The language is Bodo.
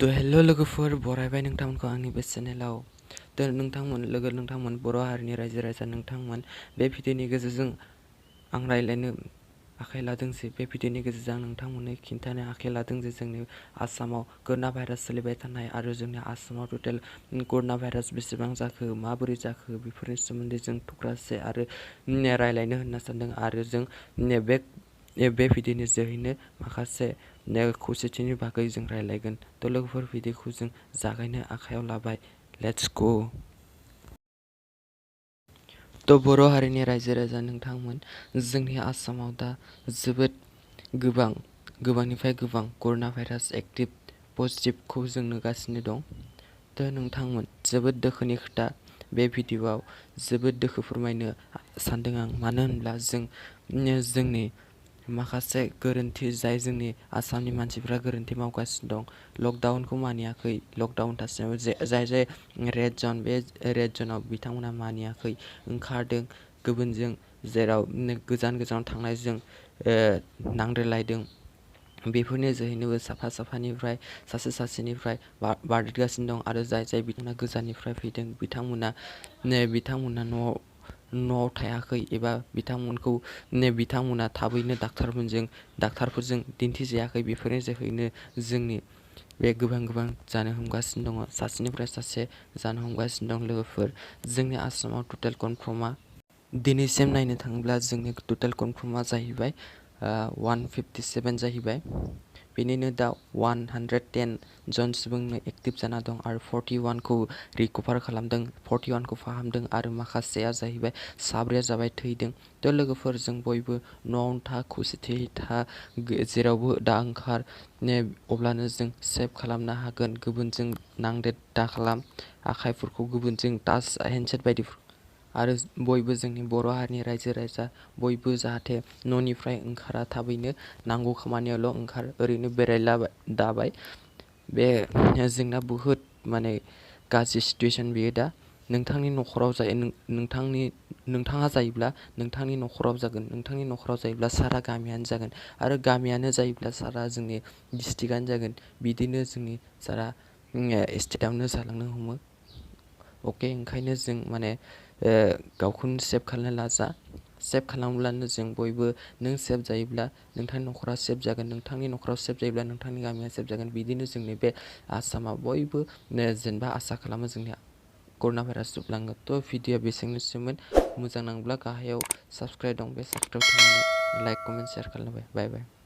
हेल' लोगोफोर बरायबाय नोंथांमोनखौ आंनि बे चेनेलाव। नोंथांमोन बर' हारिनि रायजो राजा नोंथांमोन बे भिडिअनि गेजेरजों आं रायज्लायनो आखाइ लादों जे बे भिडिअनि गेजेरजों आं नोंथांमोननो खिन्थानो आखाइ लादों जे जोंनि आसामाव कर'ना भाइरास सोलिबाय थानाय आरो जोंनि आसामाव टटेल कर'ना भाइरास बेसेबां जाखो माबोरै जाखो बेफोरनि सोमोन्दै जों थुख्रासे आरो रायज्लायनो होनना सानदों आरो जों बे भिडिअनि जोहैनो माखासे खौसेथिनि बागै जों रायज्लायगोन। लोगोफोर भिडिअखौ जों जागायनो आखायाव लाबाय। लेट्स ग'। बर' हारिनि रायजो राजा नोंथांमोन जोंनि आसामाव दा जोबोद गोबांनिफ्राय गोबां कर'ना भाइरास एक्टिभ पजिटिभखौ जों नुगासिनो दं। नोंथांमोन जोबोद दुखुनि खोथा बे भिडिअआव जोबोद दुखु फोरमायनो सानदों आं, मानो होनब्ला जोंनि माखासे गोरोन्थि जाय जोंनि आसामनि मानसिफ्रा गोरोन्थि मावगासिनो दं। लकडाउनखौ मानियाखै, लकडाउन थासारियाव जाय रेड जन बे रेड जनाव बिथांमोना मानियाखै, ओंखारदों गुबुनजों जेराव गोजानाव थांनायजों नांलायलायदों। बेफोरनि जोहैनोबो साफानिफ्राय सासेनिफ्राय बारदेरगासिनो दं आरो जाय बिथांमोना गोजाननिफ्राय फैदों बिथांमोना न'आव थायाखै एबा बिथांमोना थाबैनो डाक्टारफोरजों दिन्थिजायाखै। बेफोरनि जोहैनो जोंनि बे गोबां जानो हमगासिनो दङ, सासेनिफ्राय सासे जानो हमगासिनो दं। लोगोफोर जोंनि आसामाव टटेल कनफार्मा दिनैसिम नायनो थाङोब्ला जोंनि टटेल कनफार्मा जाहैबाय 157 जाहैबाय। बेनिनो दा 110 जन सुबुंनो एक्टिभ जाना दं आरो 41खौ रिकभार खालामदों, 41खौ फाहामदों आरो माखासेया जाहैबाय साब्रैया जाबाय थैदों। लोगोफोर जों बयबो न'आवनो था, खौसेथियै था, जेरावबो दा ओंखार, अब्लानो जों सेभ खालामनो हागोन। गुबुनजों नांदेर दा खालाम, आखाइफोरखौ गुबुनजों टाच हेन्डसेट बायदि आरो बयबो जोंनि बर' हारिनि रायजो राजा बयबो जाहाथे न'निफ्राय ओंखारा, थाबैनो नांगौ खामानियावल' ओंखार, ओरैनो बेरायला दाबाय। बे जोंना बुहुद गाज्रि सिटुवेसन बेयो दा। नोंथांनि न'खराव नोंथाङा जायोब्ला नोंथांनि न'खराव जागोन, नोंथांनि न'खराव जायोब्ला सारा गामियानो जागोन आरो गामियानो जायोब्ला सारा जोंनि डिस्ट्रिक्टआनो जागोन। बिदिनो जोंनि सारा स्टेटआवनो जालांनो हमो। ओंखायनो जों गावखौनो सेभ खालामनो नाजा। सेभ खालामब्लानो जों बयबो, नों सेभ जायोब्ला नोंथांनि न'खरा सेभ जागोन, नोंथांनि न'खराव सेभ जायोब्ला नोंथांनि गामिया सेभ जागोन। बिदिनो जोंनि बे आसामाव बयबो जेनेबा आसा खालामो जोंनि कर'ना भाइरास जोबलाङो। भिडिअआ बेसेनोसैमोन। मोजां नांब्ला गाहायाव साबस्क्राइब दं, बे साबस्क्राइब खालामनानै लाइक, कमेन्ट, शेयार खालामबाय। बाय बाय।